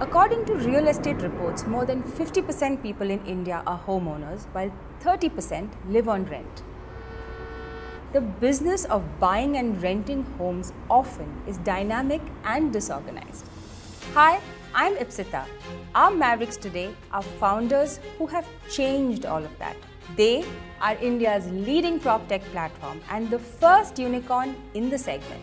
According to real estate reports, more than 50% people in India are homeowners, while 30% live on rent. The business of buying and renting homes often is dynamic and disorganized. Hi, I'm Ipsita. Our Mavericks today are founders who have changed all of that. They are India's leading PropTech platform and the first unicorn in the segment.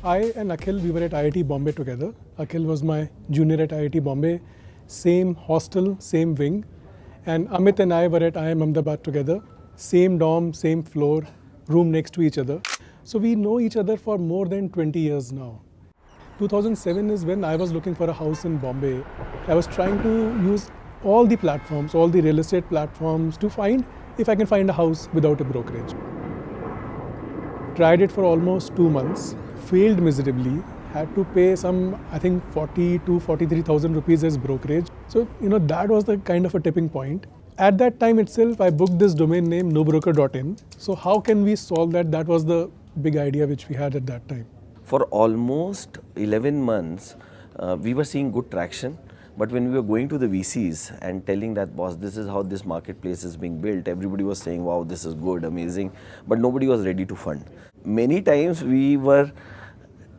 I and Akhil, we were at IIT Bombay together. Akhil was my junior at IIT Bombay, same hostel, same wing. And Amit and I were at IIM Ahmedabad together, same dorm, same floor, room next to each other. So we know each other for more than 20 years now. 2007 is when I was looking for a house in Bombay. I was trying to use all the platforms, all the real estate platforms to find if I can find a house without a brokerage. Tried it for almost 2 months. Failed miserably, had to pay some, I think 40 to 43,000 rupees as brokerage. So, that was the kind of a tipping point. At that time itself, I booked this domain name nobroker.in. So how can we solve that? That was the big idea which we had at that time. For almost 11 months, we were seeing good traction. But when we were going to the VCs and telling that, boss, this is how this marketplace is being built, everybody was saying, wow, this is good, amazing. But nobody was ready to fund. Many times we were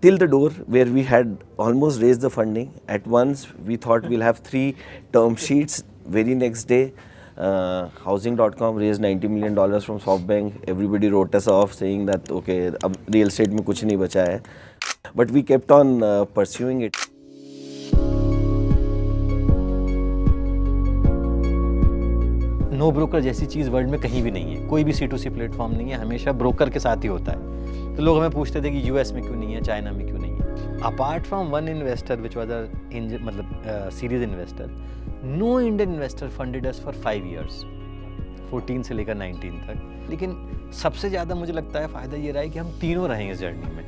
till the door where we had almost raised the funding. At once, we thought we'll have 3 term sheets. Very next day, Housing.com raised $90 million from SoftBank. Everybody wrote us off saying that, okay, real estate mein kuch nahi bacha hai. But we kept on pursuing it. No broker जैसी चीज़ world में कहीं भी नहीं है, कोई भी C2C platform नहीं है, हमेशा ब्रोकर के साथ ही होता है। तो लोग हमें पूछते थे कि यूएस में क्यों नहीं है, चाइना में क्यों नहीं है। Apart from one investor which was series investor, no Indian investor funded us for 5 years, 14 से लेकर 19 तक। लेकिन सबसे ज़्यादा मुझे लगता है फ़ायदा ये रहा है कि हम तीनों रहेंगे इस जर्नी में।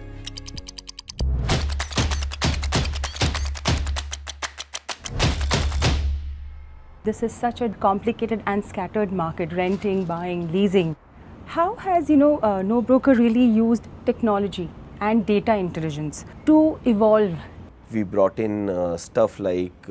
This is such a complicated and scattered market, renting, buying, leasing. How has, No Broker really used technology and data intelligence to evolve? We brought in stuff like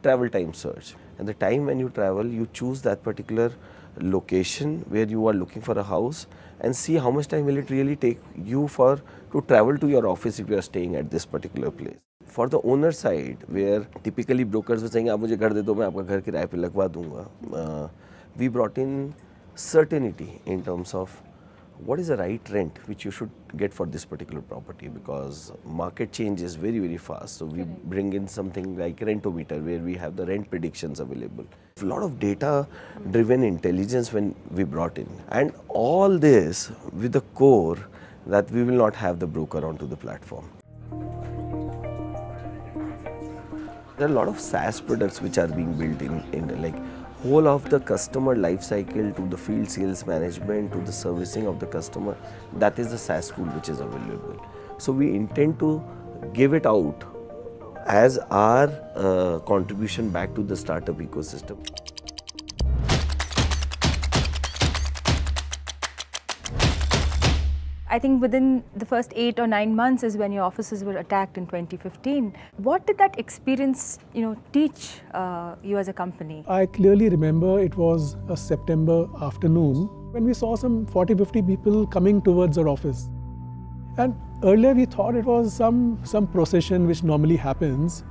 travel time search. And the time when you travel, you choose that particular location where you are looking for a house and see how much time will it really take you to travel to your office if you are staying at this particular place. For the owner side, where typically brokers were saying, "आप मुझे घर दे दो, मैं आपका घर किराए पे लगवा दूँगा." We brought in certainty in terms of what is the right rent which you should get for this particular property, because market changes very, very fast. So we bring in something like Rentometer, where we have the rent predictions available. A lot of data-driven intelligence when we brought in, and all this with the core that we will not have the broker onto the platform. There are a lot of SaaS products which are being built in like whole of the customer life cycle, to the field sales management, to the servicing of the customer. That is the SaaS tool which is available. So we intend to give it out as our contribution back to the startup ecosystem. I think within the first 8 or 9 months is when your offices were attacked in 2015. What did that experience, teach you as a company? I clearly remember it was a September afternoon when we saw some 40-50 people coming towards our office. And earlier we thought it was some procession which normally happens.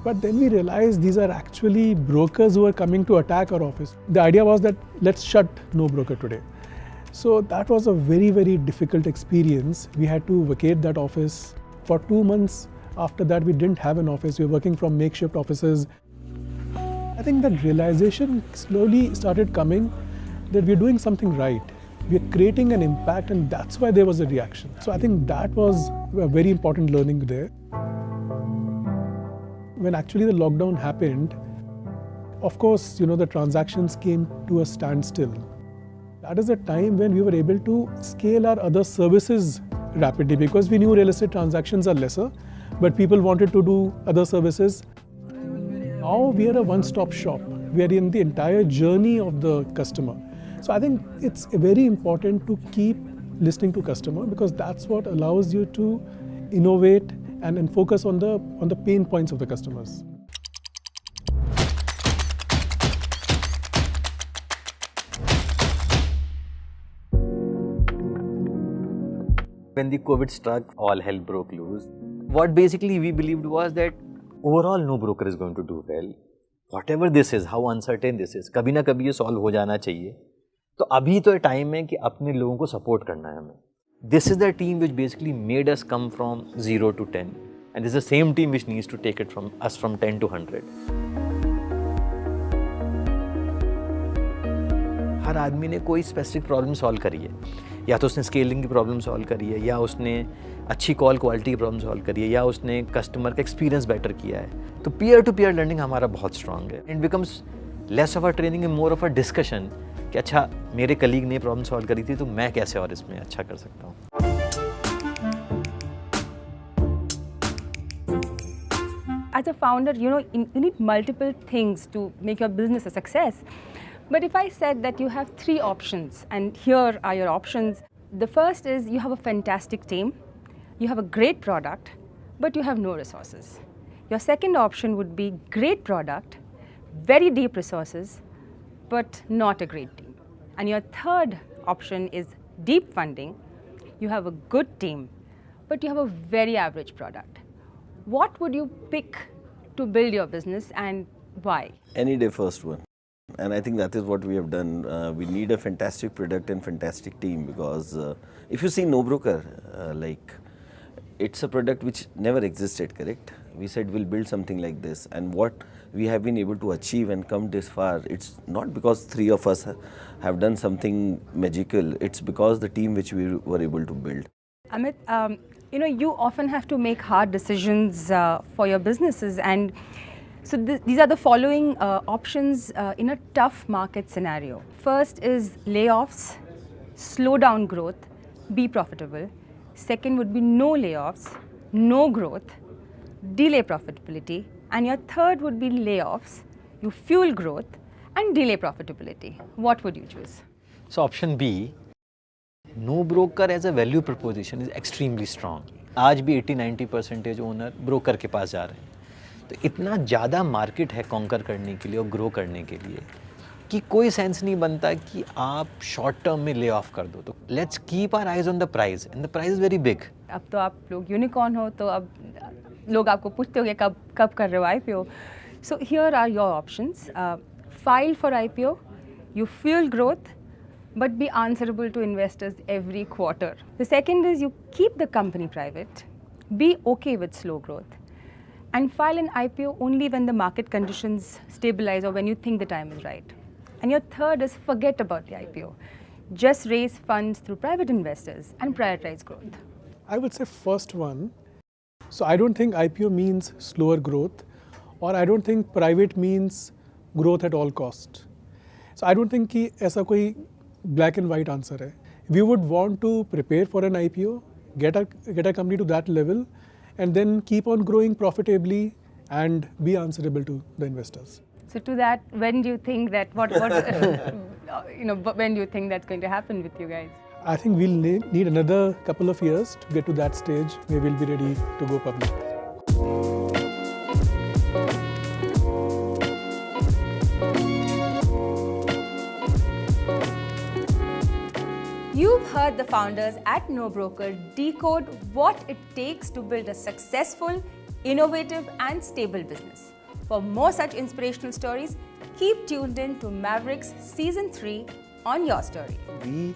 But then we realized these are actually brokers who are coming to attack our office. The idea was that let's shut No Broker today. So that was a very, very difficult experience. We had to vacate that office. For 2 months after that, we didn't have an office. We were working from makeshift offices. I think that realization slowly started coming that we're doing something right. We're creating an impact, and that's why there was a reaction. So I think that was a very important learning there. When actually the lockdown happened, of course, the transactions came to a standstill. That is a time when we were able to scale our other services rapidly because we knew real estate transactions are lesser, but people wanted to do other services. Now we are a one-stop shop. We are in the entire journey of the customer. So I think it's very important to keep listening to customer because that's what allows you to innovate and focus on the pain points of the customers. When the COVID struck, all hell broke loose. What basically we believed was that overall no broker is going to do well. Whatever this is, how uncertain this is, कभी ना कभी ये solve हो जाना चाहिए. तो अभी तो टाइम है कि अपने लोगों को support करना है हमें. This is the team which basically made us come from 0 to 10. And this is the same team which needs to take it from us from 10 to 100. हर आदमी ने कोई स्पेसिफिक प्रॉब्लम सॉल्व करी है. या तो उसने स्केलिंग की प्रॉब्लम सॉल्व करी है, या उसने अच्छी कॉल क्वालिटी की प्रॉब्लम सॉल्व करी है, या उसने कस्टमर का एक्सपीरियंस बेटर किया है. तो पीयर टू पीयर लर्निंग हमारा बहुत स्ट्रांग है. It becomes less of a training and more of a discussion कि अच्छा मेरे कलीग ने प्रॉब्लम सॉल्व करी थी तो मैं कैसे और इसमें अच्छा कर सकता हूँ. As a founder, you need multiple things to make your business a success. But if I said that you have 3 options, and here are your options. The first is you have a fantastic team, you have a great product, but you have no resources. Your second option would be great product, very deep resources, but not a great team. And your third option is deep funding. You have a good team, but you have a very average product. What would you pick to build your business and why? Any day first one. And I think that is what we have done. We need a fantastic product and fantastic team because if you see No Broker, it's a product which never existed, correct? We said we'll build something like this, and what we have been able to achieve and come this far, it's not because 3 of us have done something magical, it's because the team which we were able to build. Amit, you often have to make hard decisions for your businesses, and so these are the following options in a tough market scenario. First is layoffs, slow down growth, be profitable. Second would be no layoffs, no growth, delay profitability. And your third would be layoffs, you fuel growth and delay profitability. What would you choose? So option B, No Broker as a value proposition is extremely strong. आज भी 80-90% owner broker के पास जा रहे हैं. तो इतना ज़्यादा market है कॉन्कर करने के लिए और ग्रो करने के लिए कि कोई सेंस नहीं बनता कि आप शॉर्ट टर्म में ले ऑफ कर दो. तो let's keep our eyes on the price and the price is very big. अब तो आप लोग यूनिकॉर्न हो तो अब लोग आपको पूछते होंगे कब कर रहे हो IPO. So here are your options. File for IPO, you fuel growth but be answerable to investors every quarter. The second is you keep the company private, be okay with slow growth, and file an IPO only when the market conditions stabilize or when you think the time is right. And your third is forget about the IPO. Just raise funds through private investors and prioritize growth. I would say first one. So I don't think IPO means slower growth, or I don't think private means growth at all cost. So I don't think कि ऐसा कोई black and white answer है. We would want to prepare for an IPO, get a company to that level, and then keep on growing profitably and be answerable to the investors. So to that, when do you think that when do you think that's going to happen with you guys? I think we'll need another couple of years to get to that stage where we'll be ready to go public. You've heard the founders at No Broker decode what it takes to build a successful, innovative and stable business. For more such inspirational stories, keep tuned in to Mavericks Season 3 on Your Story. We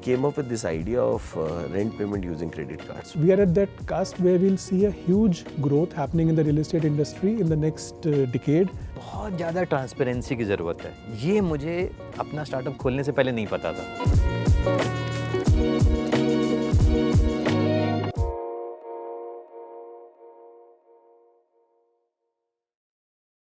came up with this idea of rent payment using credit cards. We are at that cusp where we'll see a huge growth happening in the real estate industry in the next decade. बहुत ज़्यादा transparency की ज़रूरत है. ये मुझे अपना startup खोलने से पहले नहीं पता था.